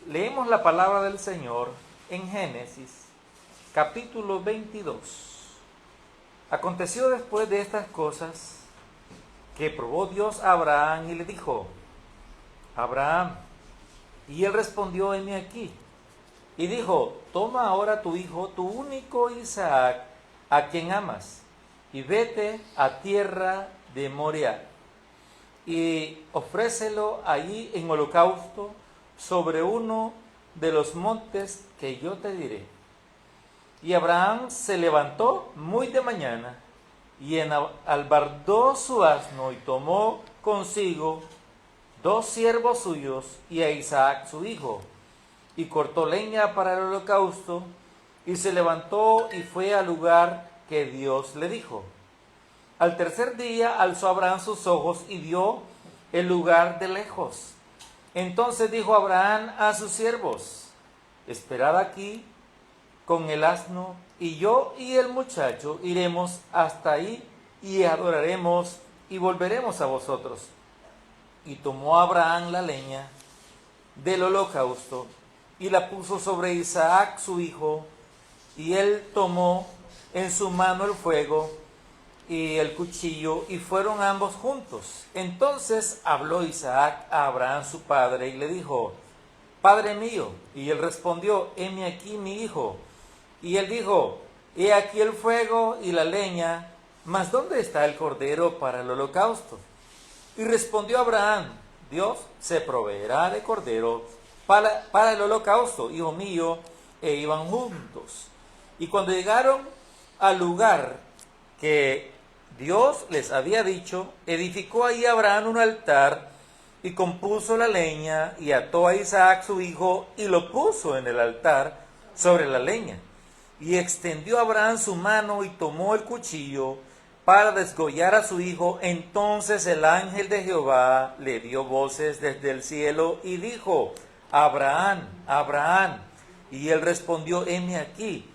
Leemos la palabra del Señor en Génesis, capítulo 22. Aconteció después de estas cosas que probó Dios a Abraham y le dijo: Abraham. Y él respondió: heme aquí. Y dijo: toma ahora tu hijo, tu único Isaac, a quien amas, y vete a tierra de Moriah, y ofrécelo allí en holocausto sobre uno de los montes que yo te diré. Y Abraham se levantó muy de mañana, y albardó su asno, y tomó consigo 2 siervos suyos y a Isaac su hijo, y cortó leña para el holocausto, y se levantó y fue al lugar que Dios le dijo. Al tercer día alzó Abraham sus ojos y vio el lugar de lejos. Entonces dijo Abraham a sus siervos: esperad aquí con el asno, y yo y el muchacho iremos hasta ahí y adoraremos y volveremos a vosotros. Y tomó Abraham la leña del holocausto y la puso sobre Isaac su hijo, y él tomó en su mano el fuego y el cuchillo, y fueron ambos juntos. Entonces habló Isaac a Abraham su padre y le dijo: Padre mío. Y él respondió: heme aquí mi hijo. Y él dijo: he aquí el fuego y la leña, mas ¿dónde está el cordero para el holocausto? Y respondió Abraham: Dios se proveerá de cordero para el holocausto, hijo mío. E iban juntos. Y cuando llegaron al lugar que Dios les había dicho, edificó ahí Abraham un altar, y compuso la leña, y ató a Isaac su hijo, y lo puso en el altar sobre la leña. Y extendió Abraham su mano, y tomó el cuchillo para desgollar a su hijo. Entonces el ángel de Jehová le dio voces desde el cielo, y dijo: Abraham, Abraham. Y él respondió: heme aquí.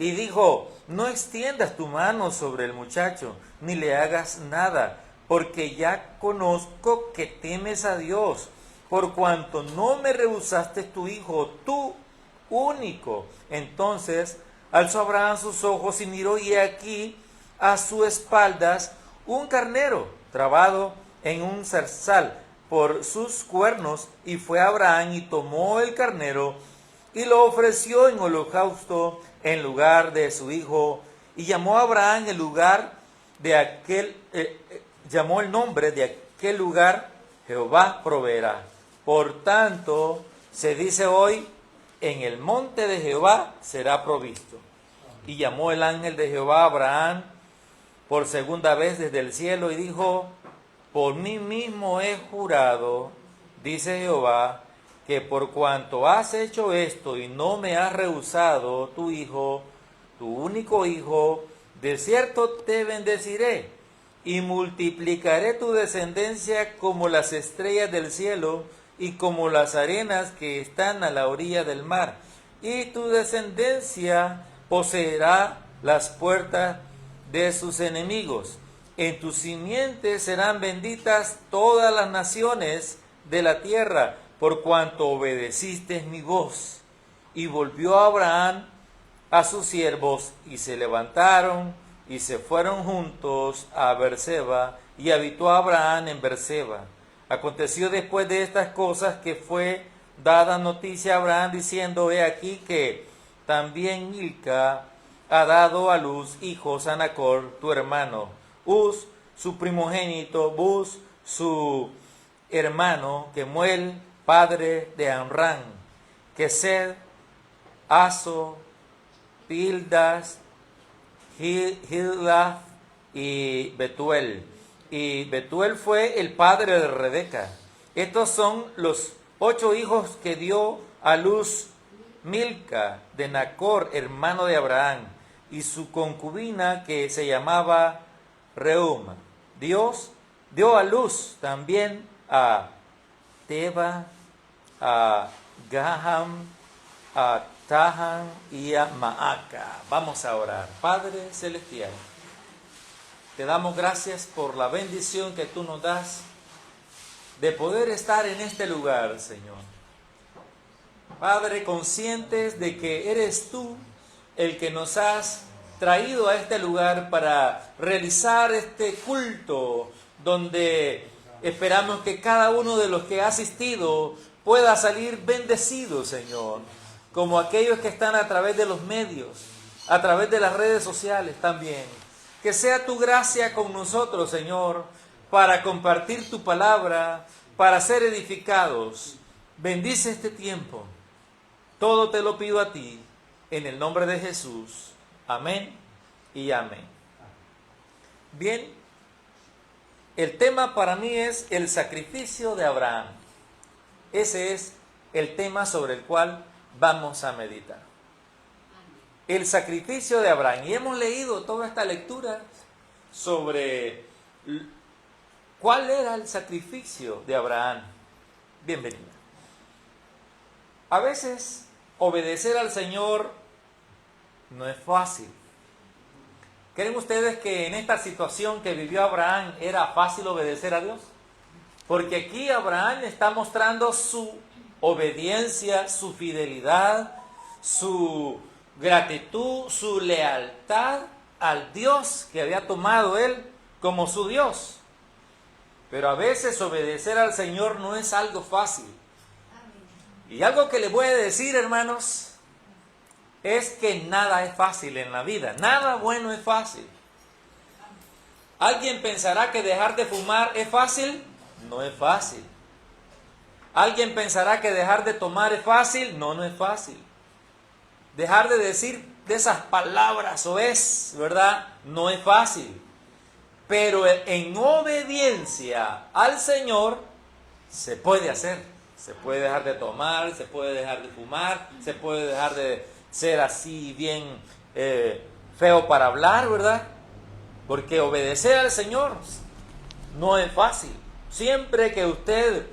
Y dijo: no extiendas tu mano sobre el muchacho, ni le hagas nada, porque ya conozco que temes a Dios, por cuanto no me rehusaste tu hijo, tu único. Entonces alzó Abraham sus ojos y miró, y he aquí a sus espaldas un carnero trabado en un zarzal por sus cuernos. Y fue Abraham y tomó el carnero y lo ofreció en holocausto en lugar de su hijo. Y llamó a Abraham el lugar de aquel, llamó el nombre de aquel lugar: Jehová proveerá. Por tanto, se dice hoy: en el monte de Jehová será provisto. Y llamó el ángel de Jehová a Abraham por segunda vez desde el cielo, y dijo: por mí mismo he jurado, dice Jehová, que por cuanto has hecho esto y no me has rehusado tu hijo, tu único hijo, de cierto te bendeciré y multiplicaré tu descendencia como las estrellas del cielo y como las arenas que están a la orilla del mar. Y tu descendencia poseerá las puertas de sus enemigos. En tu simiente serán benditas todas las naciones de la tierra, por cuanto obedeciste mi voz. Y volvió Abraham a sus siervos, y se levantaron y se fueron juntos a Berseba, y habitó Abraham en Berseba. Aconteció después de estas cosas que fue dada noticia a Abraham, diciendo: he aquí que también Milca ha dado a luz hijos a Nacor tu hermano, Uz su primogénito, Buz su hermano, Kemuel padre de Amram, Kesed, Aso, Pildas, Hilda y Betuel. Y Betuel fue el padre de Rebeca. Estos son los 8 hijos que dio a luz Milca de Nacor, hermano de Abraham, y su concubina, que se llamaba Reuma. Dios dio a luz también a Teba, a Gaham, a Tahan y a Maaca. Vamos a orar. Padre celestial, te damos gracias por la bendición que tú nos das de poder estar en este lugar, Señor. Padre, conscientes de que eres tú el que nos has traído a este lugar para realizar este culto, donde esperamos que cada uno de los que ha asistido pueda salir bendecido, Señor, como aquellos que están a través de los medios, a través de las redes sociales también. Que sea tu gracia con nosotros, Señor, para compartir tu palabra, para ser edificados. Bendice este tiempo. Todo te lo pido a ti, en el nombre de Jesús. Amén y amén. Bien, el tema para mí es el sacrificio de Abraham. Ese es el tema sobre el cual vamos a meditar. El sacrificio de Abraham. Y hemos leído toda esta lectura sobre cuál era el sacrificio de Abraham. Bienvenida. A veces obedecer al Señor no es fácil. ¿Creen ustedes que en esta situación que vivió Abraham era fácil obedecer a Dios? Porque aquí Abraham está mostrando su obediencia, su fidelidad, su gratitud, su lealtad al Dios que había tomado él como su Dios. Pero a veces obedecer al Señor no es algo fácil. Y algo que les voy a decir, hermanos, es que nada es fácil en la vida. Nada bueno es fácil. ¿Alguien pensará que dejar de fumar es fácil? No es fácil. ¿Alguien pensará que dejar de tomar es fácil? No, no es fácil. Dejar de decir de esas palabras soez, ¿verdad? No es fácil. Pero en obediencia al Señor se puede hacer. Se puede dejar de tomar, se puede dejar de fumar, se puede dejar de ser así bien feo para hablar, ¿verdad? Porque obedecer al Señor no es fácil. Siempre que usted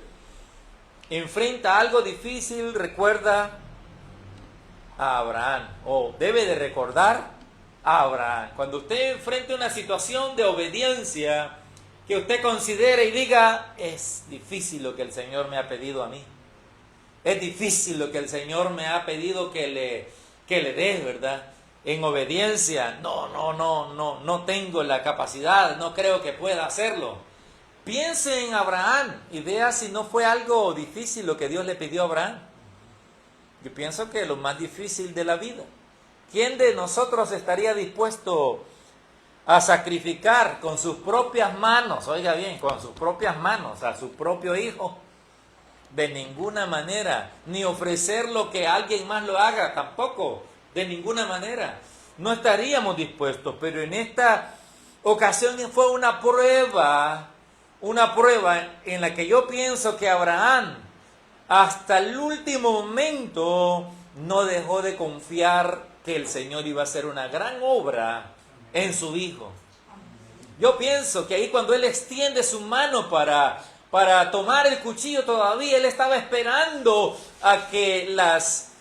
enfrenta algo difícil, recuerda a Abraham, o debe de recordar a Abraham. Cuando usted enfrente una situación de obediencia, que usted considere y diga, es difícil lo que el Señor me ha pedido a mí. Es difícil lo que el Señor me ha pedido que le dé, ¿verdad? En obediencia, no tengo la capacidad, no creo que pueda hacerlo. Piense en Abraham y vea si no fue algo difícil lo que Dios le pidió a Abraham. Yo pienso que lo más difícil de la vida. ¿Quién de nosotros estaría dispuesto a sacrificar con sus propias manos, oiga bien, con sus propias manos a su propio hijo? De ninguna manera. Ni ofrecer lo que alguien más lo haga, tampoco. De ninguna manera. No estaríamos dispuestos, pero en esta ocasión fue una prueba en la que yo pienso que Abraham hasta el último momento no dejó de confiar que el Señor iba a hacer una gran obra en su hijo. Yo pienso que ahí cuando él extiende su mano para tomar el cuchillo, todavía él estaba esperando a que las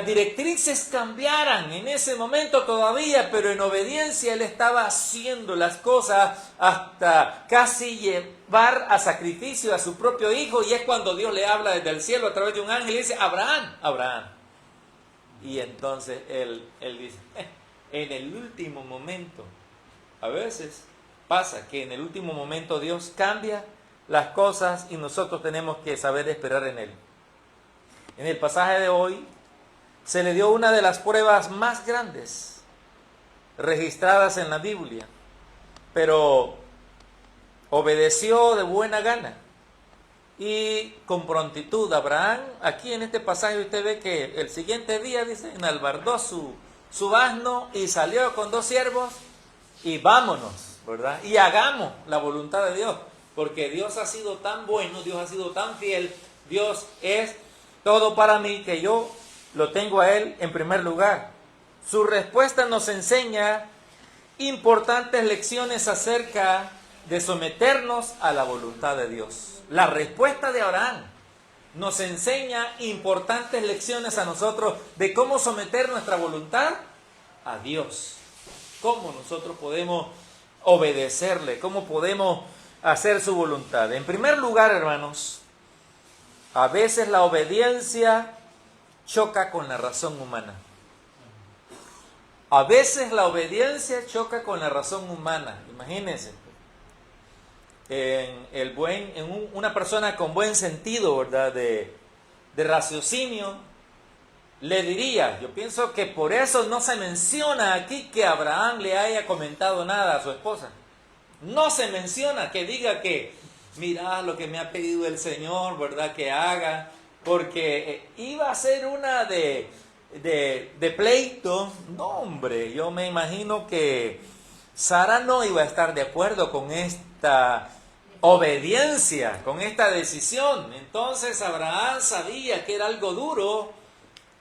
directrices cambiaran en ese momento todavía, pero en obediencia él estaba haciendo las cosas hasta casi llevar a sacrificio a su propio hijo, y es cuando Dios le habla desde el cielo a través de un ángel y dice, Abraham, Abraham. Y entonces él dice, en el último momento, a veces pasa que en el último momento Dios cambia las cosas y nosotros tenemos que saber esperar en Él. En el pasaje de hoy se le dio una de las pruebas más grandes registradas en la Biblia, pero obedeció de buena gana y con prontitud. Abraham, aquí en este pasaje usted ve que el siguiente día, dice, enalbardó su asno y salió con 2 siervos y vámonos, ¿verdad? Y hagamos la voluntad de Dios, porque Dios ha sido tan bueno, Dios ha sido tan fiel, Dios es todo para mí, que yo lo tengo a Él en primer lugar. Su respuesta nos enseña importantes lecciones acerca de someternos a la voluntad de Dios. La respuesta de Abraham nos enseña importantes lecciones a nosotros de cómo someter nuestra voluntad a Dios. Cómo nosotros podemos obedecerle, cómo podemos hacer su voluntad. En primer lugar, hermanos, a veces la obediencia choca con la razón humana. A veces la obediencia choca con la razón humana. Imagínense. Una persona con buen sentido, ¿verdad? De raciocinio, le diría, yo pienso que por eso no se menciona aquí que Abraham le haya comentado nada a su esposa. No se menciona que diga que, mira lo que me ha pedido el Señor, ¿verdad? Que haga, porque iba a ser una de pleito. No, hombre, yo me imagino que Sara no iba a estar de acuerdo con esta obediencia, con esta decisión. Entonces Abraham sabía que era algo duro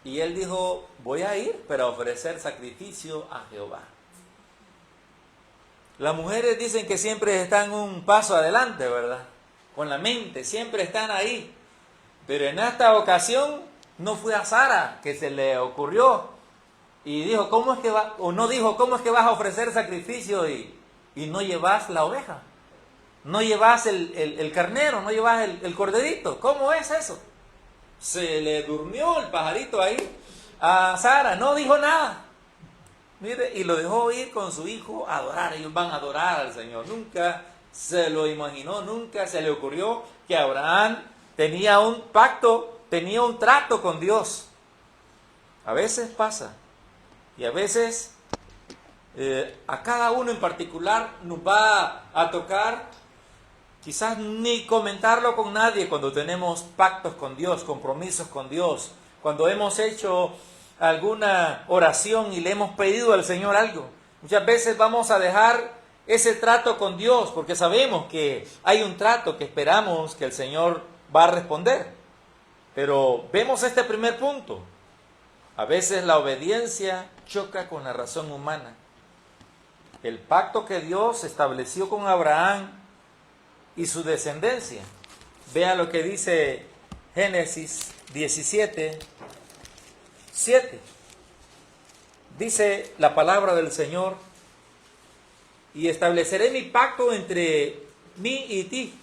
y él dijo, voy a ir para ofrecer sacrificio a Jehová. Las mujeres dicen que siempre están un paso adelante, ¿verdad? Con la mente, siempre están ahí. Pero en esta ocasión no fue a Sara que se le ocurrió y dijo, ¿cómo es que va? O no dijo, ¿cómo es que vas a ofrecer sacrificio y no llevas la oveja? No llevas el carnero, no llevas el corderito. ¿Cómo es eso? Se le durmió el pajarito ahí a Sara, no dijo nada. Mire, y lo dejó ir con su hijo a adorar. Ellos van a adorar al Señor. Nunca se lo imaginó, nunca se le ocurrió que Abraham tenía un pacto, tenía un trato con Dios. A veces pasa. Y a veces a cada uno en particular nos va a tocar quizás ni comentarlo con nadie cuando tenemos pactos con Dios, compromisos con Dios, cuando hemos hecho alguna oración y le hemos pedido al Señor algo. Muchas veces vamos a dejar ese trato con Dios porque sabemos que hay un trato que esperamos que el Señor va a responder. Pero vemos este primer punto. A veces la obediencia choca con la razón humana. El pacto que Dios estableció con Abraham y su descendencia. Vean lo que dice Génesis 17, 7. Dice la palabra del Señor, y estableceré mi pacto entre mí y ti,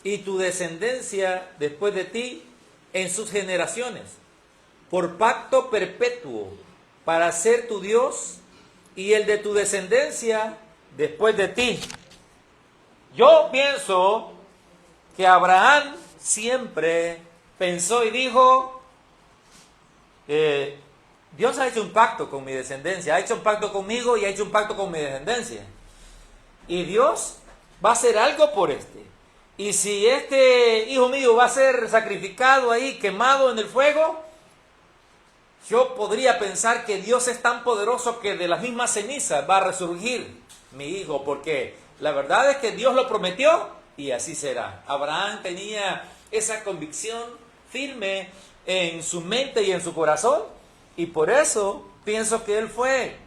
y tu descendencia después de ti en sus generaciones, por pacto perpetuo, para ser tu Dios y el de tu descendencia después de ti. Yo pienso que Abraham siempre pensó y dijo, Dios ha hecho un pacto con mi descendencia, ha hecho un pacto conmigo y ha hecho un pacto con mi descendencia. Y Dios va a hacer algo por este. Y si este hijo mío va a ser sacrificado ahí, quemado en el fuego, yo podría pensar que Dios es tan poderoso que de las mismas cenizas va a resurgir mi hijo, porque la verdad es que Dios lo prometió y así será. Abraham tenía esa convicción firme en su mente y en su corazón, y por eso pienso que él fue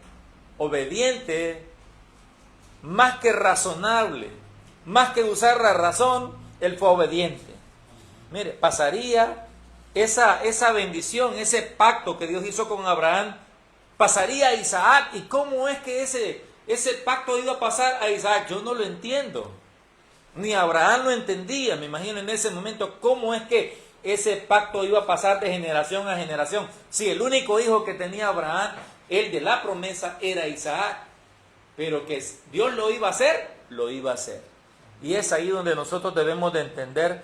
obediente, más que razonable, más que usar la razón, él fue obediente. Mire, pasaría esa bendición, ese pacto que Dios hizo con Abraham, pasaría a Isaac. ¿Y cómo es que ese pacto iba a pasar a Isaac? Yo no lo entiendo. Ni Abraham lo entendía, me imagino en ese momento, cómo es que ese pacto iba a pasar de generación a generación. Si el único hijo que tenía Abraham, el de la promesa, era Isaac. Pero que Dios lo iba a hacer, lo iba a hacer. Y es ahí donde nosotros debemos de entender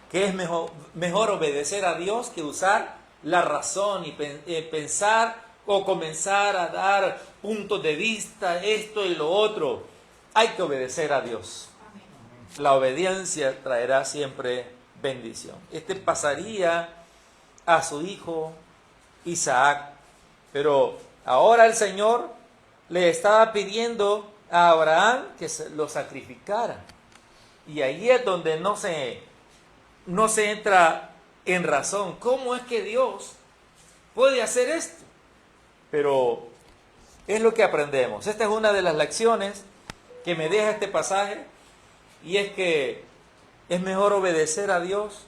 que es mejor obedecer a Dios que usar la razón y pensar o comenzar a dar puntos de vista, esto y lo otro. Hay que obedecer a Dios. La obediencia traerá siempre bendición. Este pasaría a su hijo Isaac, pero ahora el Señor le estaba pidiendo a Abraham que lo sacrificara. Y ahí es donde no se entra en razón. ¿Cómo es que Dios puede hacer esto? Pero es lo que aprendemos. Esta es una de las lecciones que me deja este pasaje, y es que es mejor obedecer a Dios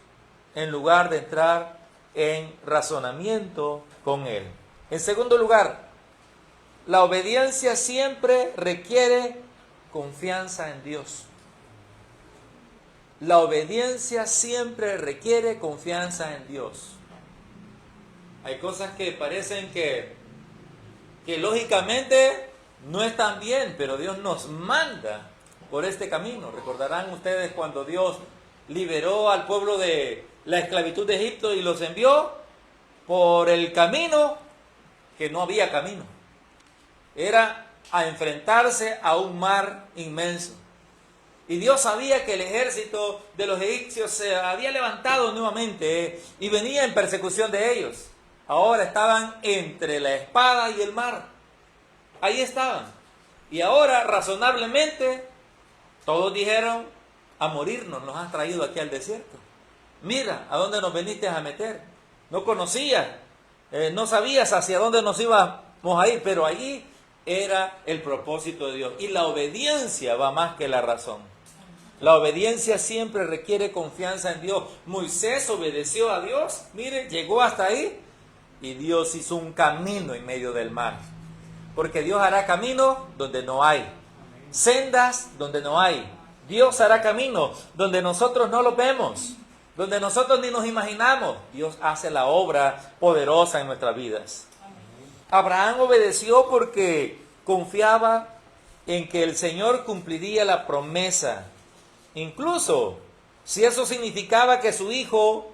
en lugar de entrar en razonamiento con Él. En segundo lugar, la obediencia siempre requiere confianza en Dios. La obediencia siempre requiere confianza en Dios. Hay cosas que parecen que lógicamente no están bien, pero Dios nos manda por este camino. Recordarán ustedes cuando Dios liberó al pueblo de la esclavitud de Egipto y los envió por el camino que no había camino. Era a enfrentarse a un mar inmenso. Y Dios sabía que el ejército de los egipcios se había levantado nuevamente y venía en persecución de ellos. Ahora estaban entre la espada y el mar. Ahí estaban. Y ahora, razonablemente, todos dijeron: a morirnos nos has traído aquí al desierto. Mira, ¿a dónde nos viniste a meter? No conocías, no sabías hacia dónde nos íbamos a ir, pero allí era el propósito de Dios. Y la obediencia va más que la razón. La obediencia siempre requiere confianza en Dios. Moisés obedeció a Dios, mire, llegó hasta ahí y Dios hizo un camino en medio del mar. Porque Dios hará camino donde no hay, sendas donde no hay. Dios hará camino donde nosotros no lo vemos, donde nosotros ni nos imaginamos. Dios hace la obra poderosa en nuestras vidas. Abraham obedeció porque confiaba en que el Señor cumpliría la promesa. Incluso si eso significaba que su hijo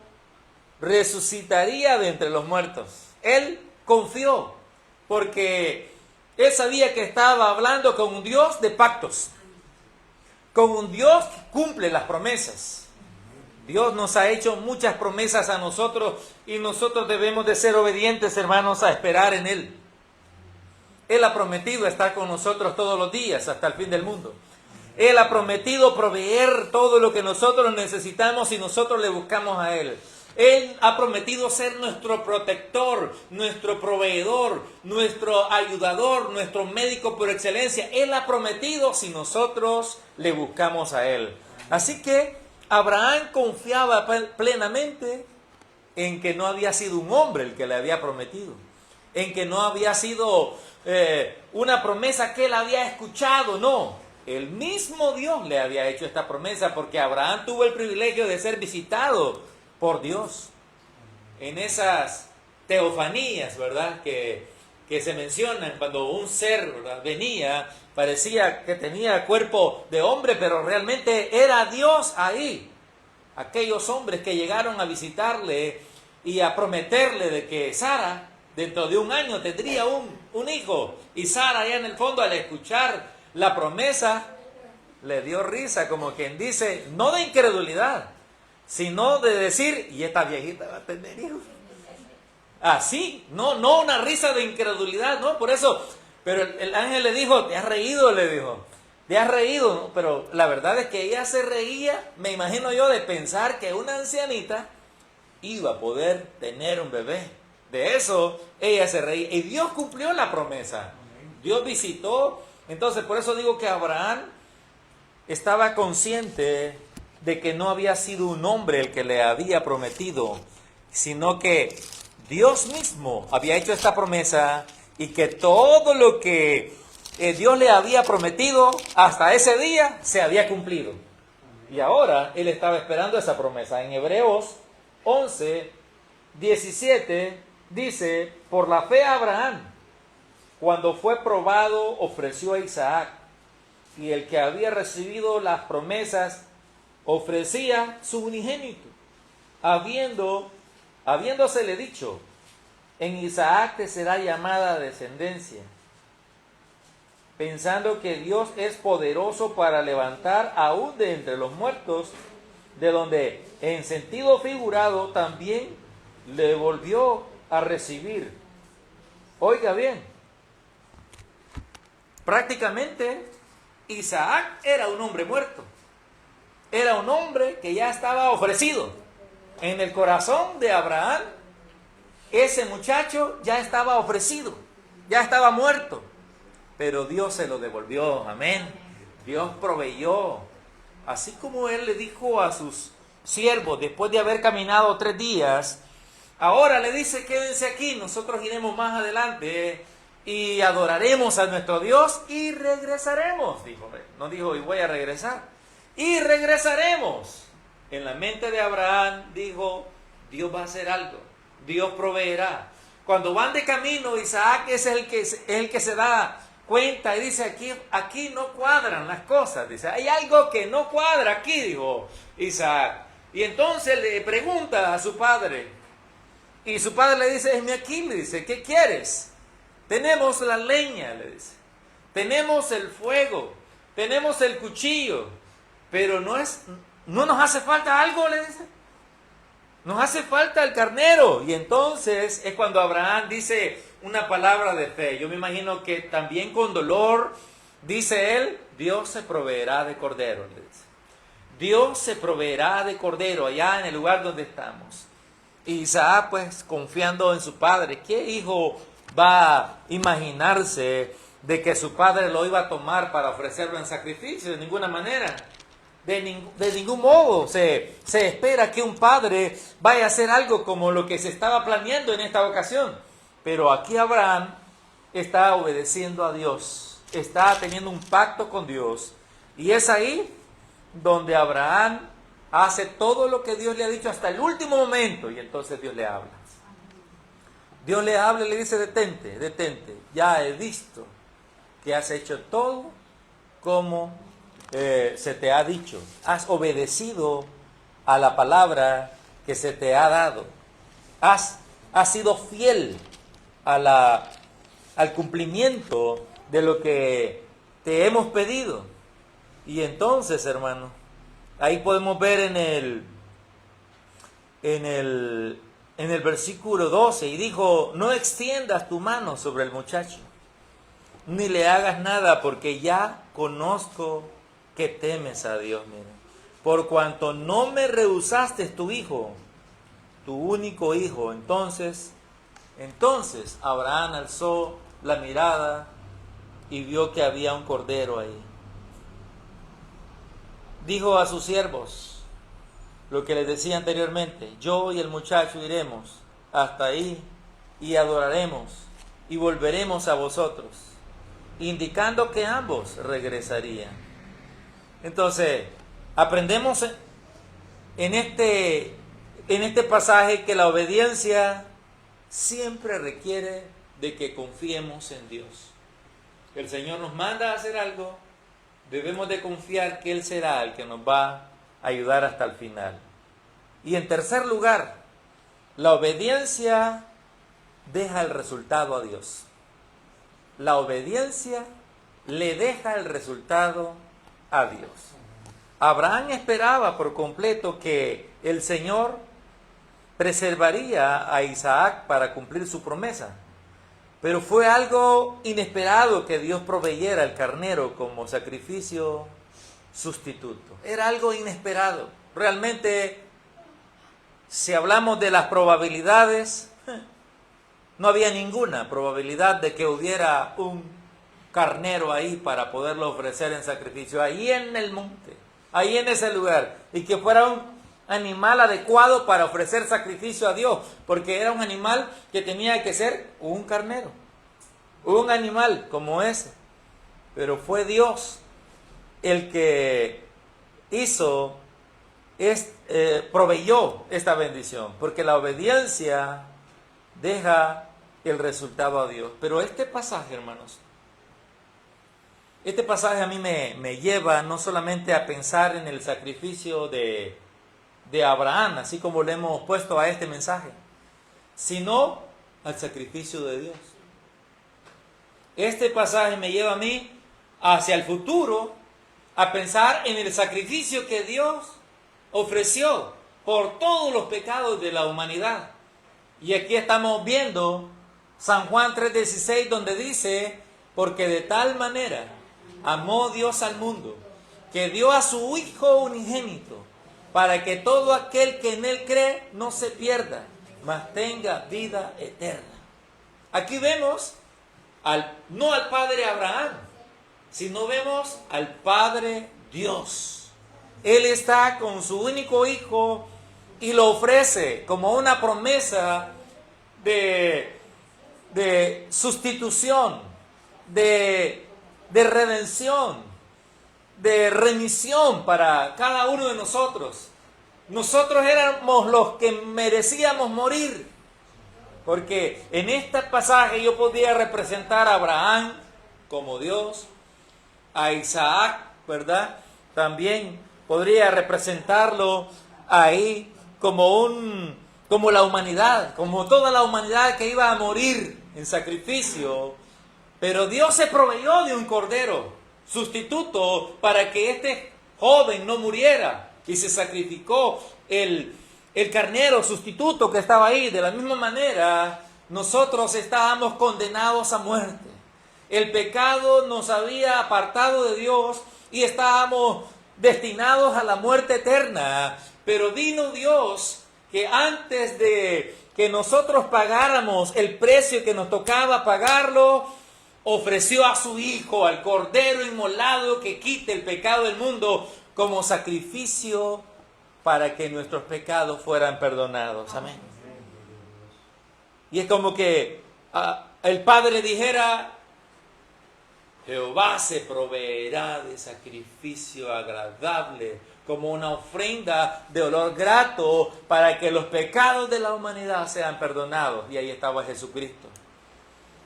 resucitaría de entre los muertos. Él confió porque él sabía que estaba hablando con un Dios de pactos, con un Dios que cumple las promesas. Dios nos ha hecho muchas promesas a nosotros y nosotros debemos de ser obedientes, hermanos, a esperar en Él. Él ha prometido estar con nosotros todos los días hasta el fin del mundo. Él ha prometido proveer todo lo que nosotros necesitamos si nosotros le buscamos a Él. Él ha prometido ser nuestro protector, nuestro proveedor, nuestro ayudador, nuestro médico por excelencia. Él ha prometido si nosotros le buscamos a Él. Así que Abraham confiaba plenamente en que no había sido un hombre el que le había prometido, en que no había sido una promesa que él había escuchado, no. El mismo Dios le había hecho esta promesa porque Abraham tuvo el privilegio de ser visitado por Dios en esas teofanías, ¿verdad? Que se mencionan cuando un ser, ¿verdad?, venía, parecía que tenía cuerpo de hombre, pero realmente era Dios ahí. Aquellos hombres que llegaron a visitarle y a prometerle de que Sara dentro de un año tendría un hijo, y Sara allá en el fondo, al escuchar la promesa, le dio risa, como quien dice, no de incredulidad, sino de decir: y esta viejita va a tener hijos. Así, no una risa de incredulidad, no, por eso. Pero el ángel le dijo: te has reído, le dijo, te has reído, ¿no? Pero la verdad es que ella se reía, me imagino yo, de pensar que una ancianita iba a poder tener un bebé. De eso ella se reía, y Dios cumplió la promesa. Dios visitó. Entonces, por eso digo que Abraham estaba consciente de que no había sido un hombre el que le había prometido, sino que Dios mismo había hecho esta promesa, y que todo lo que Dios le había prometido hasta ese día se había cumplido. Y ahora él estaba esperando esa promesa. En Hebreos 11:17 dice: por la fe Abraham, cuando fue probado, ofreció a Isaac, y el que había recibido las promesas ofrecía su unigénito, habiéndosele dicho: en Isaac te será llamada descendencia, pensando que Dios es poderoso para levantar aún de entre los muertos, de donde en sentido figurado también le volvió a recibir. Oiga bien, prácticamente Isaac era un hombre muerto. Era un hombre que ya estaba ofrecido. En el corazón de Abraham, ese muchacho ya estaba ofrecido, ya estaba muerto. Pero Dios se lo devolvió, amén. Dios proveyó. Así como Él le dijo a sus siervos, después de haber caminado 3 días, ahora le dice: quédense aquí, nosotros iremos más adelante y adoraremos a nuestro Dios y regresaremos. Dijo, no dijo: y voy a regresar, y regresaremos. En la mente de Abraham dijo: Dios va a hacer algo, Dios proveerá. Cuando van de camino, Isaac es el que se da cuenta y dice, aquí no cuadran las cosas. Dice, hay algo que no cuadra aquí, dijo Isaac. Y entonces le pregunta a su padre. Y su padre le dice, heme aquí, le dice, ¿qué quieres? Tenemos la leña, le dice. Tenemos el fuego. Tenemos el cuchillo. Pero no nos hace falta algo, le dice. Nos hace falta el carnero. Y entonces es cuando Abraham dice una palabra de fe. Yo me imagino que también con dolor dice él, Dios se proveerá de cordero, le dice. Dios se proveerá de cordero allá en el lugar donde estamos. Y Isaac, pues, confiando en su padre, ¿qué hijo va a imaginarse de que su padre lo iba a tomar para ofrecerlo en sacrificio? De ninguna manera. De ningún modo se espera que un padre vaya a hacer algo como lo que se estaba planeando en esta ocasión. Pero aquí Abraham está obedeciendo a Dios, está teniendo un pacto con Dios. Y es ahí donde Abraham hace todo lo que Dios le ha dicho hasta el último momento. Y entonces Dios le habla. Dios le habla y le dice, detente, ya he visto que has hecho todo como se te ha dicho. Has obedecido a la palabra que se te ha dado. Has sido fiel al cumplimiento de lo que te hemos pedido. Y entonces, hermano, ahí podemos ver en el versículo 12, y dijo, no extiendas tu mano sobre el muchacho, ni le hagas nada, porque ya conozco que temes a Dios. Mira, por cuanto no me rehusaste tu hijo, tu único hijo. Entonces Abraham alzó la mirada y vio que había un cordero ahí. Dijo a sus siervos lo que les decía anteriormente, yo y el muchacho iremos hasta ahí y adoraremos y volveremos a vosotros, indicando que ambos regresarían. Entonces, aprendemos en este pasaje que la obediencia siempre requiere de que confiemos en Dios. El Señor nos manda a hacer algo, debemos de confiar que Él será el que nos va a ayudar hasta el final. Y en tercer lugar, la obediencia deja el resultado a Dios. La obediencia le deja el resultado a Dios. Abraham esperaba por completo que el Señor preservaría a Isaac para cumplir su promesa, pero fue algo inesperado que Dios proveyera el carnero como sacrificio sustituto. Era algo inesperado. Realmente, si hablamos de las probabilidades, no había ninguna probabilidad de que hubiera un carnero ahí para poderlo ofrecer en sacrificio, ahí en el monte, ahí en ese lugar, y que fuera un animal adecuado para ofrecer sacrificio a Dios, porque era un animal que tenía que ser un carnero, un animal como ese. Pero fue Dios el que proveyó esta bendición, porque la obediencia deja el resultado a Dios. Pero este pasaje, hermanos, este pasaje a mí me lleva no solamente a pensar en el sacrificio de Abraham, así como le hemos puesto a este mensaje, sino al sacrificio de Dios. Este pasaje me lleva a mí hacia el futuro, a pensar en el sacrificio que Dios ofreció por todos los pecados de la humanidad. Y aquí estamos viendo San Juan 3:16, donde dice, porque de tal manera amó Dios al mundo, que dio a su Hijo unigénito, para que todo aquel que en Él cree no se pierda, mas tenga vida eterna. Aquí vemos no al Padre Abraham, sino vemos al Padre Dios. Él está con su único Hijo y lo ofrece como una promesa de sustitución, de redención, de remisión para cada uno de nosotros. Nosotros éramos los que merecíamos morir, Porque en este pasaje yo podría representar a Abraham como Dios, a Isaac, ¿verdad? También podría representarlo ahí como la humanidad, como toda la humanidad que iba a morir en sacrificio. Pero Dios se proveyó de un cordero sustituto para que este joven no muriera, y se sacrificó el carnero sustituto que estaba ahí. De la misma manera, nosotros estábamos condenados a muerte. El pecado nos había apartado de Dios y estábamos destinados a la muerte eterna. Pero vino Dios, que antes de que nosotros pagáramos el precio que nos tocaba pagarlo, ofreció a su Hijo, al Cordero inmolado que quite el pecado del mundo, como sacrificio para que nuestros pecados fueran perdonados. Amén. Y es como que el Padre dijera: Jehová se proveerá de sacrificio agradable, como una ofrenda de olor grato, para que los pecados de la humanidad sean perdonados. Y ahí estaba Jesucristo.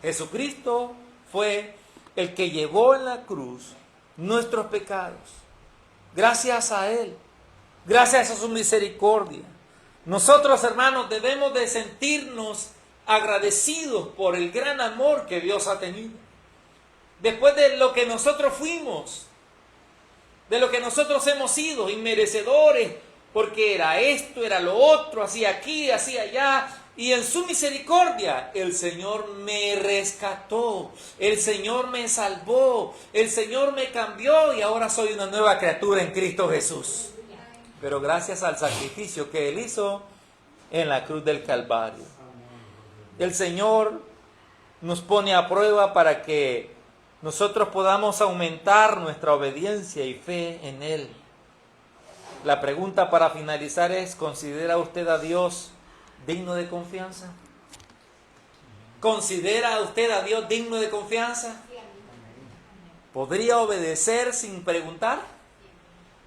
Jesucristo fue el que llevó en la cruz nuestros pecados. Gracias a Él, gracias a su misericordia, nosotros, hermanos, debemos de sentirnos agradecidos por el gran amor que Dios ha tenido. Después de lo que nosotros fuimos, de lo que nosotros hemos sido, inmerecedores, porque era esto, era lo otro, hacía aquí, hacía allá, y en su misericordia el Señor me rescató, el Señor me salvó, el Señor me cambió, y ahora soy una nueva criatura en Cristo Jesús. Pero gracias al sacrificio que Él hizo en la cruz del Calvario. El Señor nos pone a prueba para que nosotros podamos aumentar nuestra obediencia y fe en Él. La pregunta para finalizar es: ¿considera usted a Dios digno de confianza? ¿Considera usted a Dios digno de confianza? ¿Podría obedecer sin preguntar?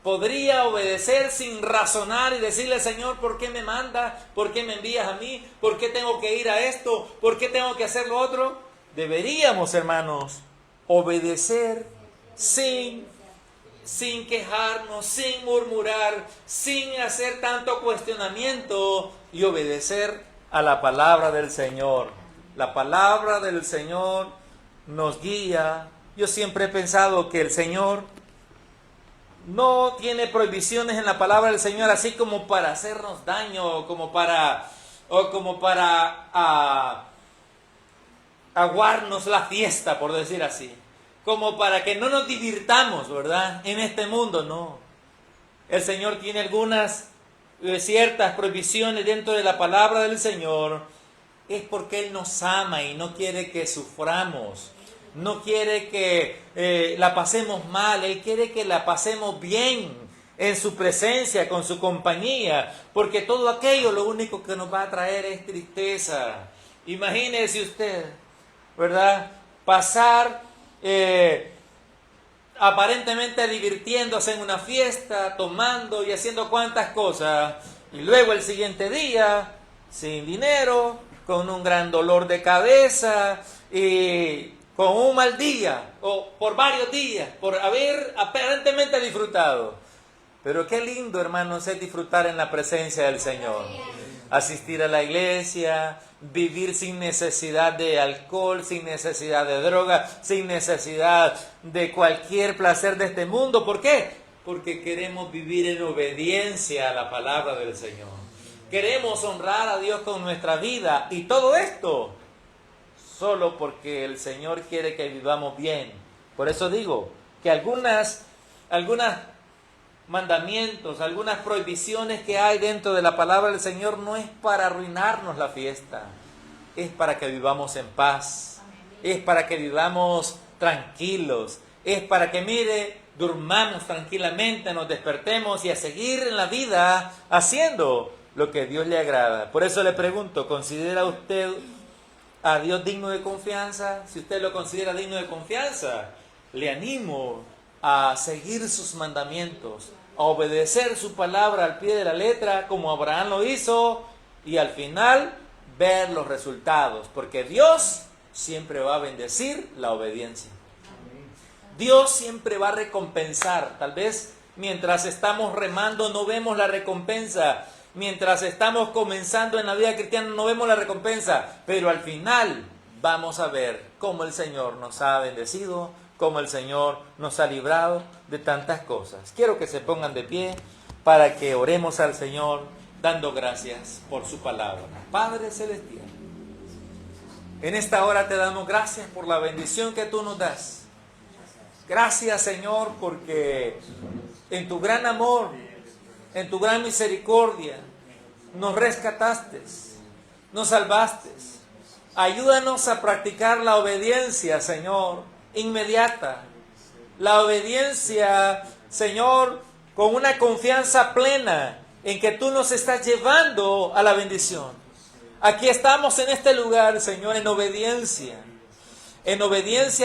¿Podría obedecer sin razonar y decirle: Señor, ¿por qué me mandas? ¿Por qué me envías a mí? ¿Por qué tengo que ir a esto? ¿Por qué tengo que hacer lo otro? Deberíamos, hermanos, obedecer sin quejarnos, sin murmurar, sin hacer tanto cuestionamiento, y obedecer a la palabra del Señor. La palabra del Señor nos guía. Yo siempre he pensado que el Señor no tiene prohibiciones en la palabra del Señor así como para hacernos daño, o como para aguarnos la fiesta, por decir así, como para que no nos divirtamos, ¿verdad?, en este mundo. No. El Señor tiene algunas ciertas prohibiciones dentro de la palabra del Señor. Es porque Él nos ama y no quiere que suframos, no quiere que la pasemos mal. Él quiere que la pasemos bien en su presencia, con su compañía, porque todo aquello lo único que nos va a traer es tristeza. Imagínese usted, ¿verdad?, pasar aparentemente divirtiéndose en una fiesta, tomando y haciendo cuantas cosas, y luego el siguiente día, sin dinero, con un gran dolor de cabeza y con un mal día, o por varios días, por haber aparentemente disfrutado. Pero qué lindo, hermanos, es disfrutar en la presencia del Señor. Asistir a la iglesia, vivir sin necesidad de alcohol, sin necesidad de droga, sin necesidad de cualquier placer de este mundo. ¿Por qué? Porque queremos vivir en obediencia a la palabra del Señor. Queremos honrar a Dios con nuestra vida, y todo esto solo porque el Señor quiere que vivamos bien. Por eso digo que algunas mandamientos, algunas prohibiciones que hay dentro de la palabra del Señor no es para arruinarnos la fiesta, es para que vivamos en paz, es para que vivamos tranquilos, es para que, mire, durmamos tranquilamente, nos despertemos y a seguir en la vida haciendo lo que a Dios le agrada. Por eso le pregunto: ¿considera usted a Dios digno de confianza? Si usted lo considera digno de confianza, le animo a seguir sus mandamientos, a obedecer su palabra al pie de la letra, como Abraham lo hizo, y al final ver los resultados, porque Dios siempre va a bendecir la obediencia. Dios siempre va a recompensar. Tal vez mientras estamos remando no vemos la recompensa. Mientras estamos comenzando en la vida cristiana no vemos la recompensa. Pero al final vamos a ver cómo el Señor nos ha bendecido, cómo el Señor nos ha librado de tantas cosas. Quiero que se pongan de pie para que oremos al Señor dando gracias por su palabra. Padre Celestial, en esta hora te damos gracias por la bendición que tú nos das. Gracias, Señor, porque en tu gran amor, en tu gran misericordia, nos rescataste, nos salvaste. Ayúdanos a practicar la obediencia, Señor, inmediata. La obediencia, Señor, con una confianza plena en que tú nos estás llevando a la bendición. Aquí estamos en este lugar, Señor, en obediencia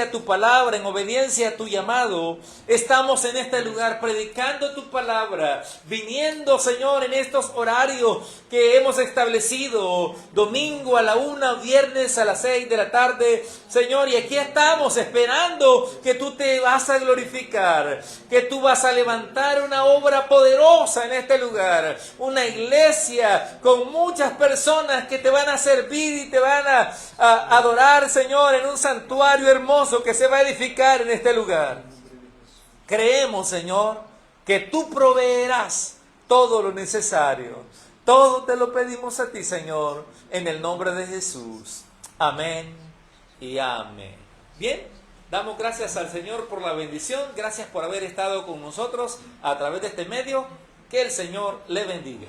a tu palabra, en obediencia a tu llamado. Estamos en este lugar predicando tu palabra, viniendo, Señor, en estos horarios que hemos establecido, domingo a la 1, viernes a las 6 de la tarde, Señor, y aquí estamos esperando que tú te vas a glorificar, que tú vas a levantar una obra poderosa en este lugar, una iglesia con muchas personas que te van a servir y te van a adorar, Señor, en un santuario hermoso que se va a edificar en este lugar. Creemos, Señor, que tú proveerás todo lo necesario. Todo te lo pedimos a ti, Señor, en el nombre de Jesús. Amén y amén. Bien, damos gracias al Señor por la bendición. Gracias por haber estado con nosotros a través de este medio. Que el Señor le bendiga.